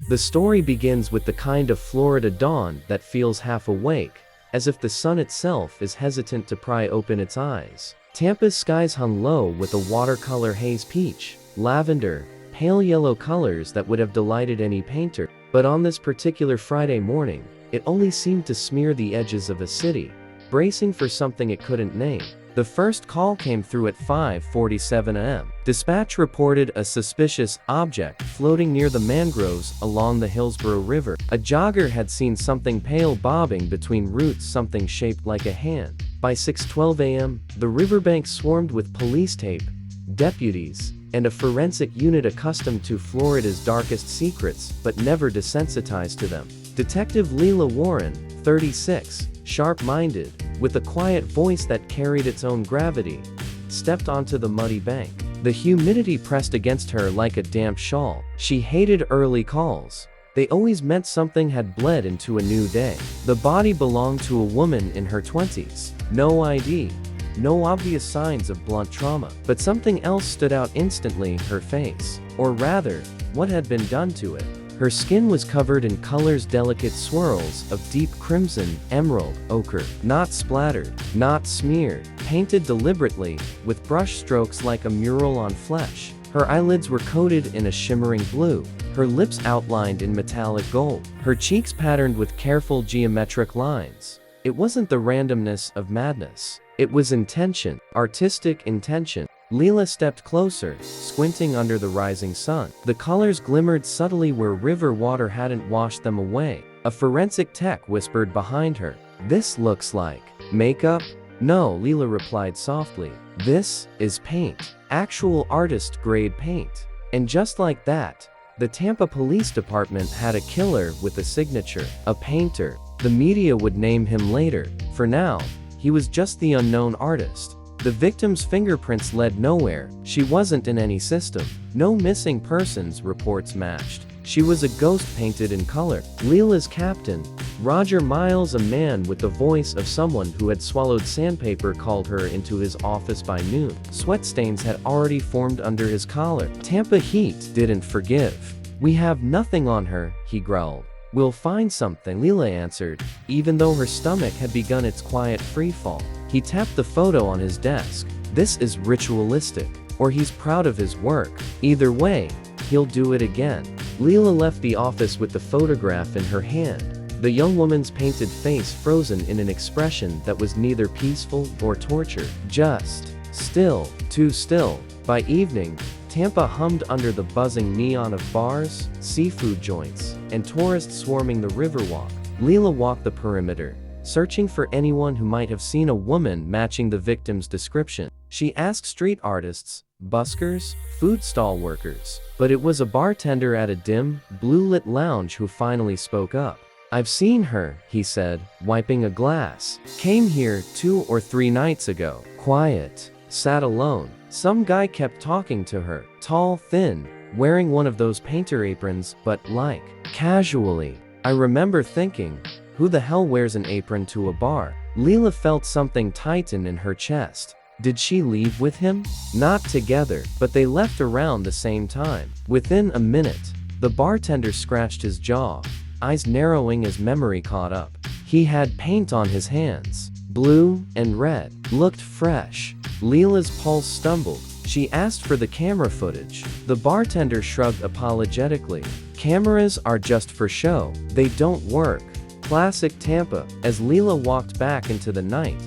The story begins with the kind of Florida dawn that feels half awake, as if the sun itself is hesitant to pry open its eyes. Tampa's skies hung low with a watercolor haze peach, lavender, pale yellow colors that would have delighted any painter. But on this particular Friday morning, it only seemed to smear the edges of a city, bracing for something it couldn't name. The first call came through at 5:47 a.m. Dispatch reported a suspicious object floating near the mangroves along the Hillsborough River. A jogger had seen something pale bobbing between roots, something shaped like a hand. By 6:12 a.m., the riverbank swarmed with police tape, deputies, and a forensic unit accustomed to Florida's darkest secrets but never desensitized to them. Detective Lila Warren, 36, sharp-minded, with a quiet voice that carried its own gravity, stepped onto the muddy bank. The humidity pressed against her like a damp shawl. She hated early calls. They always meant something had bled into a new day. The body belonged to a woman in her 20s. No ID. No obvious signs of blunt trauma. But something else stood out instantly: her face. Or rather, what had been done to it. Her skin was covered in colors, delicate swirls of deep crimson, emerald, ochre. Not splattered, not smeared, painted deliberately, with brush strokes like a mural on flesh. Her eyelids were coated in a shimmering blue, her lips outlined in metallic gold, her cheeks patterned with careful geometric lines. It wasn't the randomness of madness. It was intention, artistic intention. Lila stepped closer, squinting under the rising sun. The colors glimmered subtly where river water hadn't washed them away. A forensic tech whispered behind her, "This looks like makeup?" "No," Lila replied softly. "This is paint. Actual artist-grade paint." And just like that, the Tampa Police Department had a killer with a signature. A painter. The media would name him later. For now, he was just the unknown artist. The victim's fingerprints led nowhere. She wasn't in any system. No missing persons reports matched. She was a ghost painted in color. Lila's captain, Roger Miles, a man with the voice of someone who had swallowed sandpaper, called her into his office by noon. Sweat stains had already formed under his collar. Tampa heat didn't forgive. "We have nothing on her," he growled. "We'll find something," Lila answered, even though her stomach had begun its quiet freefall. He tapped the photo on his desk. "This is ritualistic. Or he's proud of his work. Either way, he'll do it again." Lila left the office with the photograph in her hand, the young woman's painted face frozen in an expression that was neither peaceful or tortured. Just still, too still. By evening, Tampa hummed under the buzzing neon of bars, seafood joints, and tourists swarming the Riverwalk. Lila walked the perimeter, searching for anyone who might have seen a woman matching the victim's description. She asked street artists, buskers, food stall workers. But it was a bartender at a dim, blue-lit lounge who finally spoke up. "I've seen her," he said, wiping a glass. "Came here 2 or 3 nights ago. Quiet. Sat alone. Some guy kept talking to her. Tall, thin, wearing one of those painter aprons, but like, casually." I remember thinking, who the hell wears an apron to a bar? Lila felt something tighten in her chest. Did she leave with him? Not together, but they left around the same time. Within a minute, the bartender scratched his jaw, eyes narrowing as memory caught up. He had paint on his hands. Blue and red. Looked fresh. Lila's pulse stumbled. She asked for the camera footage. The bartender shrugged apologetically. "Cameras are just for show. They don't work." Classic Tampa. As Lila walked back into the night,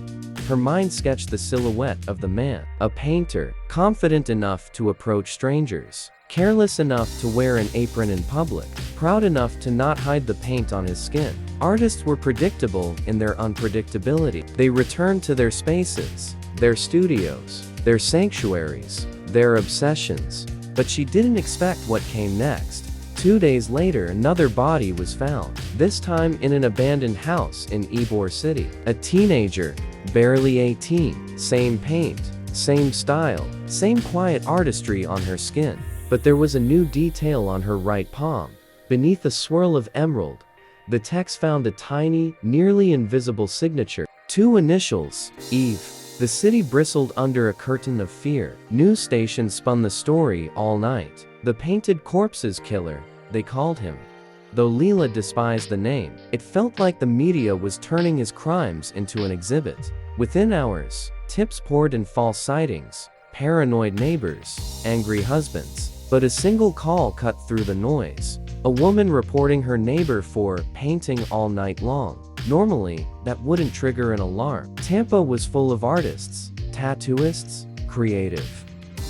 her mind sketched the silhouette of the man. A painter, confident enough to approach strangers, careless enough to wear an apron in public, proud enough to not hide the paint on his skin. Artists were predictable in their unpredictability. They returned to their spaces, their studios, their sanctuaries, their obsessions. But she didn't expect what came next. 2 days later, another body was found, this time in an abandoned house in Ybor City. A teenager, barely 18. Same paint, same style, same quiet artistry on her skin. But there was a new detail on her right palm. Beneath a swirl of emerald, the text found a tiny, nearly invisible signature. 2 initials, Eve. The city bristled under a curtain of fear. News stations spun the story all night. The painted corpse's killer, they called him. though Lila despised the name. It felt like the media was turning his crimes into an exhibit. Within hours, tips poured in: false sightings, paranoid neighbors, angry husbands. But a single call cut through the noise. A woman reporting her neighbor for painting all night long. Normally, that wouldn't trigger an alarm. Tampa was full of artists, tattooists, creative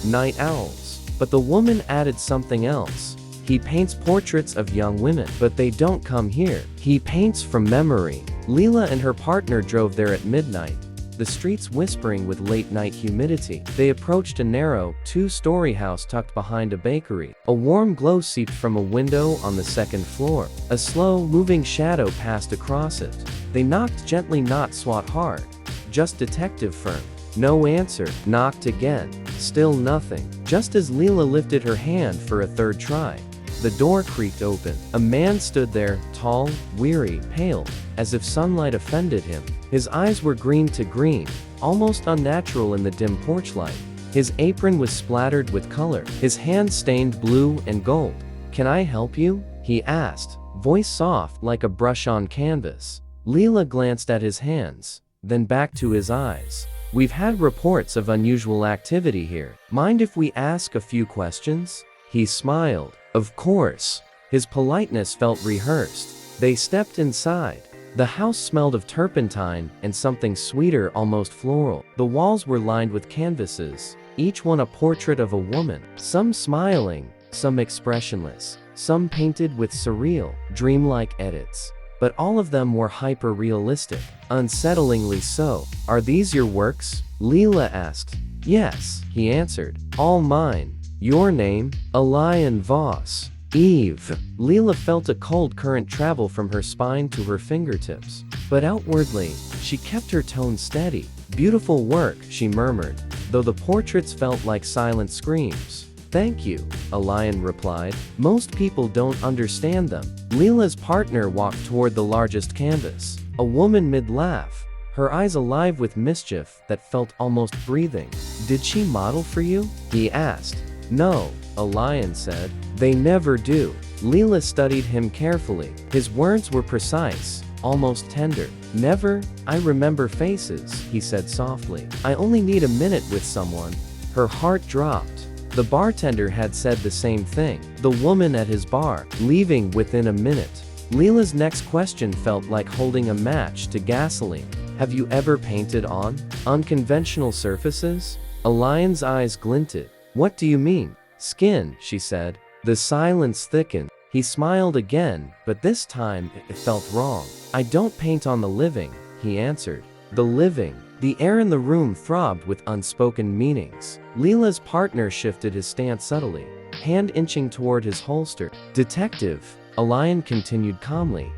night owls. But the woman added something else. He paints portraits of young women, but they don't come here. He paints from memory. Lila and her partner drove there at midnight, the streets whispering with late-night humidity. They approached a narrow, two-story house tucked behind a bakery. A warm glow seeped from a window on the second floor. A slow, moving shadow passed across it. They knocked gently, not swat hard. Just detective firm. No answer. Knocked again. Still nothing. Just as Lila lifted her hand for a third try, the door creaked open. A man stood there, tall, weary, pale, as if sunlight offended him. His eyes were green to green, almost unnatural in the dim porch light. His apron was splattered with color, his hands stained blue and gold. "Can I help you?" he asked, voice soft like a brush on canvas. Lila glanced at his hands, then back to his eyes. "We've had reports of unusual activity here. Mind if we ask a few questions?" He smiled. Of course. His politeness felt rehearsed. They stepped inside. The house smelled of turpentine and something sweeter, almost floral. The walls were lined with canvases, each one a portrait of a woman, some smiling, some expressionless, some painted with surreal, dreamlike edits. But all of them were hyper-realistic, unsettlingly so. "Are these your works?" Lila asked. "Yes," he answered. "All mine." "Your name?" "Ybor Voss." "Eve." Lila felt a cold current travel from her spine to her fingertips. But outwardly, she kept her tone steady. "Beautiful work," she murmured, though the portraits felt like silent screams. "Thank you," Ybor replied. "Most people don't understand them." Lila's partner walked toward the largest canvas. A woman mid-laugh, her eyes alive with mischief that felt almost breathing. "Did she model for you?" he asked. "No," Ybor said. "They never do." Lila studied him carefully. His words were precise, almost tender. "Never? I remember faces," he said softly. "I only need a minute with someone." Her heart dropped. The bartender had said the same thing. The woman at his bar, leaving within a minute. Lila's next question felt like holding a match to gasoline. "Have you ever painted on unconventional surfaces?" Ylion's eyes glinted. "What do you mean?" "Skin," she said. The silence thickened. He smiled again, but this time it felt wrong. "I don't paint on the living," he answered. The living. The air in the room throbbed with unspoken meanings. Lila's partner shifted his stance subtly, hand inching toward his holster. "Detective," Ylon continued calmly,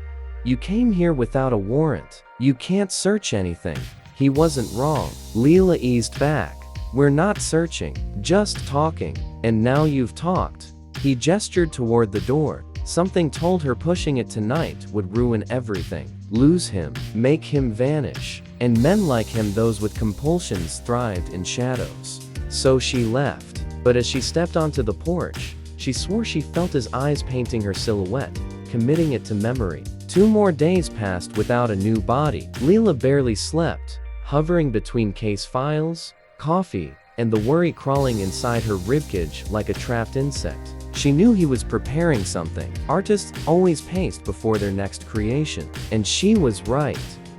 "you came here without a warrant. You can't search anything." He wasn't wrong. Lila eased back. "We're not searching, just talking. And now you've talked." He gestured toward the door. Something told her pushing it tonight would ruin everything. Lose him, make him vanish. And men like him, those with compulsions, thrived in shadows. So she left. But as she stepped onto the porch, she swore she felt his eyes painting her silhouette, committing it to memory. 2 more days passed without a new body. Lila barely slept, hovering between case files, coffee, and the worry crawling inside her ribcage like a trapped insect. She knew he was preparing something. Artists always paced before their next creation. And she was right.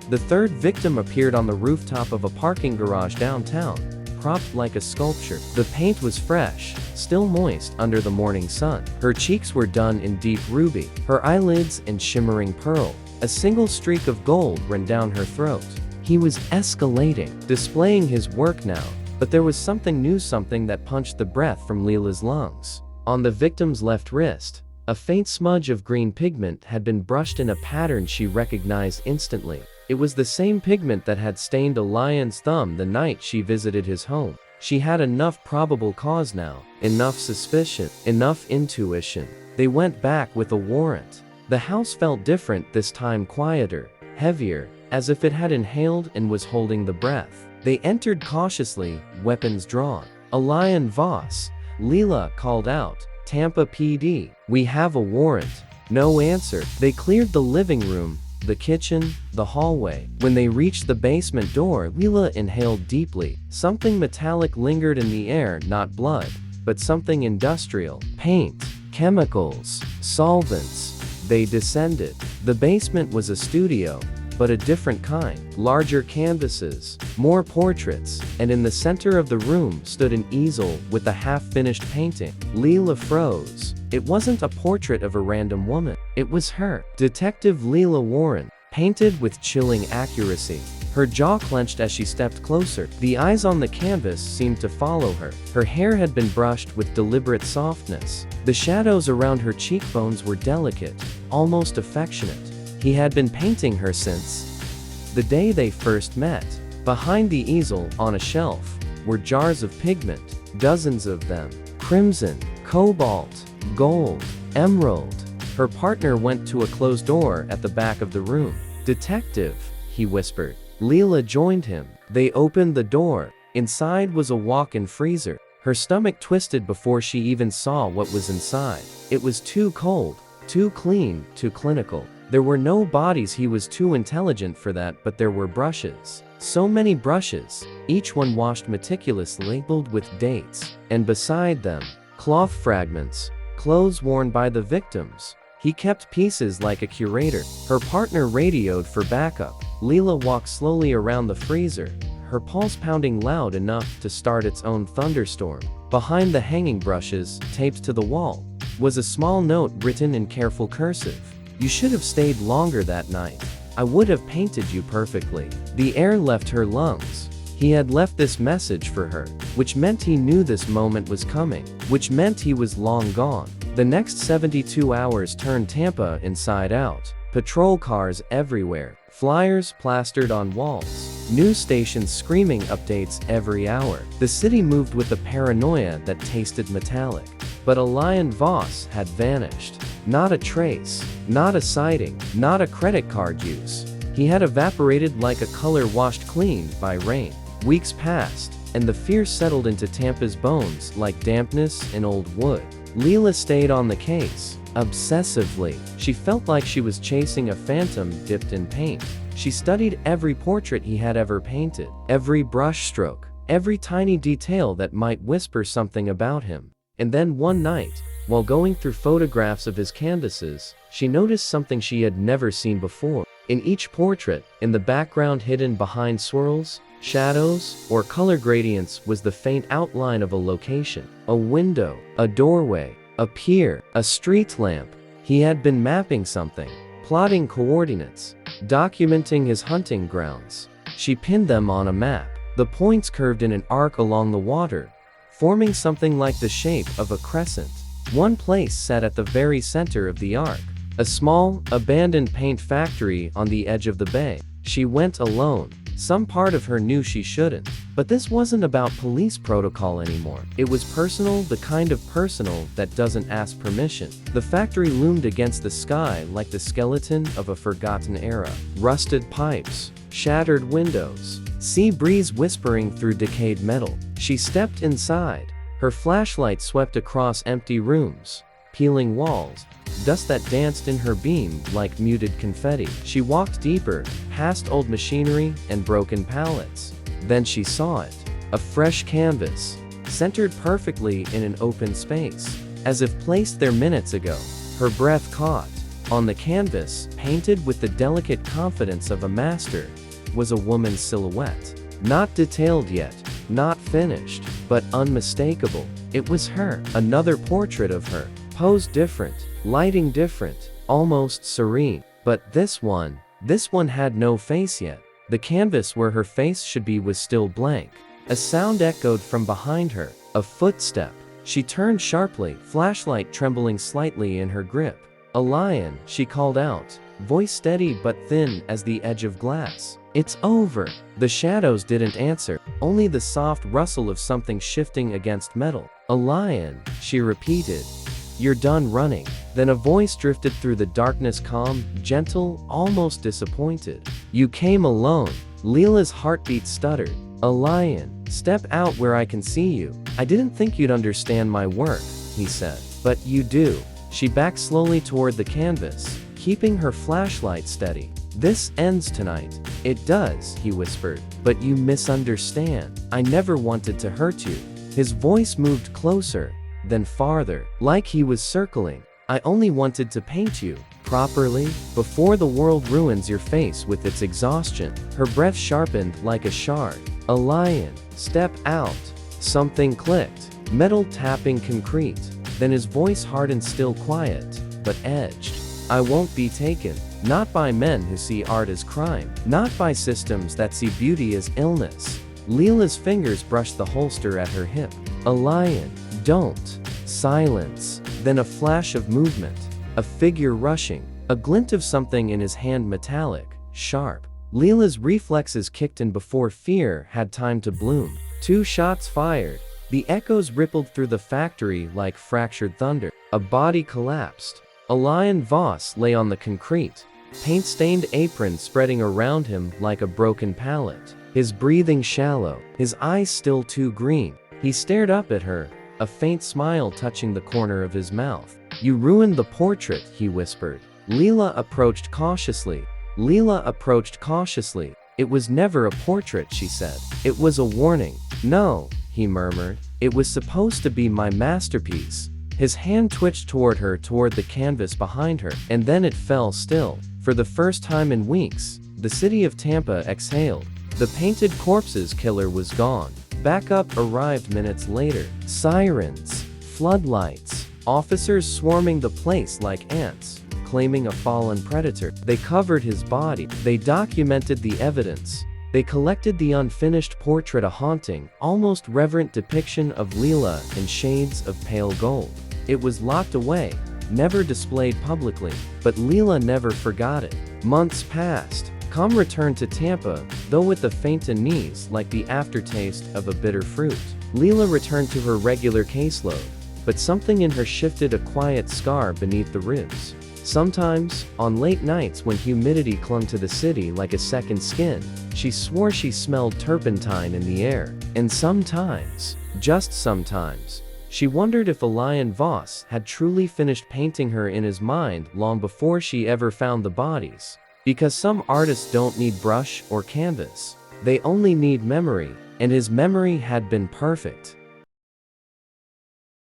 The third victim appeared on the rooftop of a parking garage downtown, propped like a sculpture. The paint was fresh, still moist under the morning sun. Her cheeks were done in deep ruby, her eyelids in shimmering pearl. A single streak of gold ran down her throat. He was escalating, displaying his work now. But there was something new, something that punched the breath from Lila's lungs. On the victim's left wrist, a faint smudge of green pigment had been brushed in a pattern she recognized instantly. It was the same pigment that had stained Ylion's thumb the night she visited his home. She had enough probable cause now, enough suspicion, enough intuition. They went back with a warrant. The house felt different this time, quieter, heavier, as if it had inhaled and was holding the breath. They entered cautiously, weapons drawn. "Ybor Voss," Lila called out. "Tampa PD. We have a warrant." No answer. They cleared the living room, the kitchen, the hallway. When they reached the basement door, Lila inhaled deeply. Something metallic lingered in the air, not blood, but something industrial. Paint, chemicals, solvents. They descended. The basement was a studio, but a different kind. Larger canvases, more portraits, and in the center of the room stood an easel with a half-finished painting. Lila froze. It wasn't a portrait of a random woman. It was her. Detective Lila Warren, painted with chilling accuracy. Her jaw clenched as she stepped closer. The eyes on the canvas seemed to follow her. Her hair had been brushed with deliberate softness. The shadows around her cheekbones were delicate, almost affectionate. He had been painting her since the day they first met. Behind the easel, on a shelf, were jars of pigment, dozens of them. Crimson, cobalt, gold, emerald. Her partner went to a closed door at the back of the room. "Detective," he whispered. Lila joined him. They opened the door. Inside was a walk-in freezer. Her stomach twisted before she even saw what was inside. It was too cold, too clean, too clinical. There were no bodies. He was too intelligent for that, but there were brushes. So many brushes, each one washed meticulously, labeled with dates. And beside them, cloth fragments, clothes worn by the victims. He kept pieces like a curator. Her partner radioed for backup. Lila walked slowly around the freezer, her pulse pounding loud enough to start its own thunderstorm. Behind the hanging brushes, taped to the wall, was a small note written in careful cursive. "You should have stayed longer that night. I would have painted you perfectly." The air left her lungs. He had left this message for her, which meant he knew this moment was coming, which meant he was long gone. The next 72 hours turned Tampa inside out. Patrol cars everywhere, flyers plastered on walls, news stations screaming updates every hour. The city moved with a paranoia that tasted metallic. But Elian Voss had vanished. Not a trace, not a sighting, not a credit card use. He had evaporated like a color washed clean by rain. Weeks passed, and the fear settled into Tampa's bones like dampness in old wood. Lila stayed on the case, obsessively. She felt like she was chasing a phantom dipped in paint. She studied every portrait he had ever painted, every brushstroke, every tiny detail that might whisper something about him. And then one night, while going through photographs of his canvases, she noticed something she had never seen before. In each portrait, in the background hidden behind swirls, shadows, or color gradients, was the faint outline of a location. A window, a doorway, a pier, a street lamp. He had been mapping something, plotting coordinates, documenting his hunting grounds. She pinned them on a map. The points curved in an arc along the water, forming something like the shape of a crescent. One place sat at the very center of the arc, a small, abandoned paint factory on the edge of the bay. She went alone. Some part of her knew she shouldn't. But this wasn't about police protocol anymore. It was personal, the kind of personal that doesn't ask permission. The factory loomed against the sky like the skeleton of a forgotten era. Rusted pipes, shattered windows, sea breeze whispering through decayed metal. She stepped inside. Her flashlight swept across empty rooms, peeling walls, dust that danced in her beam like muted confetti. She walked deeper, past old machinery and broken pallets. Then she saw it. A fresh canvas, centered perfectly in an open space, as if placed there minutes ago. Her breath caught. On the canvas, painted with the delicate confidence of a master, was a woman's silhouette. Not detailed yet, not finished, but unmistakable. It was her. Another portrait of her, posed different, lighting different, almost serene. But this one had no face yet. The canvas where her face should be was still blank. A sound echoed from behind her, a footstep. She turned sharply, flashlight trembling slightly in her grip. "A lion," she called out, voice steady but thin as the edge of glass. "It's over." The shadows didn't answer, only the soft rustle of something shifting against metal. "A lion," she repeated. "You're done running." Then a voice drifted through the darkness, calm, gentle, almost disappointed. "You came alone." Lila's heartbeat stuttered. "A lion. Step out where I can see you." "I didn't think you'd understand my work," he said. "But you do." She backed slowly toward the canvas, keeping her flashlight steady. "This ends tonight." "It does," he whispered. "But you misunderstand. I never wanted to hurt you." His voice moved closer, then farther, like he was circling. "I only wanted to paint you properly, before the world ruins your face with its exhaustion." Her breath sharpened like a shard. "A lion. Step out." Something clicked. Metal tapping concrete. Then his voice hardened, still quiet, but edged. "I won't be taken. Not by men who see art as crime. Not by systems that see beauty as illness." Lila's fingers brushed the holster at her hip. "A lion. Don't." Silence. Then a flash of movement. A figure rushing. A glint of something in his hand, metallic, sharp. Lila's reflexes kicked in before fear had time to bloom. 2 shots fired. The echoes rippled through the factory like fractured thunder. A body collapsed. A lion Voss lay on the concrete, paint-stained apron spreading around him like a broken pallet. His breathing shallow, his eyes still too green. He stared up at her, a faint smile touching the corner of his mouth. "You ruined the portrait," he whispered. Lila approached cautiously. "It was never a portrait," she said. "It was a warning." "No," he murmured. "It was supposed to be my masterpiece." His hand twitched toward the canvas behind her, and then it fell still. For the first time in weeks, the city of Tampa exhaled. The painted corpse's killer was gone. Backup arrived minutes later. Sirens, floodlights, officers swarming the place like ants, claiming a fallen predator. They covered his body. They documented the evidence. They collected the unfinished portrait, a haunting, almost reverent depiction of Lila in shades of pale gold. It was locked away, never displayed publicly, but Lila never forgot it. Months passed. Calm returned to Tampa, though with a faint unease like the aftertaste of a bitter fruit. Lila returned to her regular caseload, but something in her shifted, a quiet scar beneath the ribs. Sometimes, on late nights when humidity clung to the city like a second skin, she swore she smelled turpentine in the air. And sometimes, just sometimes, she wondered if a lion Voss had truly finished painting her in his mind long before she ever found the bodies. Because some artists don't need brush or canvas. They only need memory, and his memory had been perfect.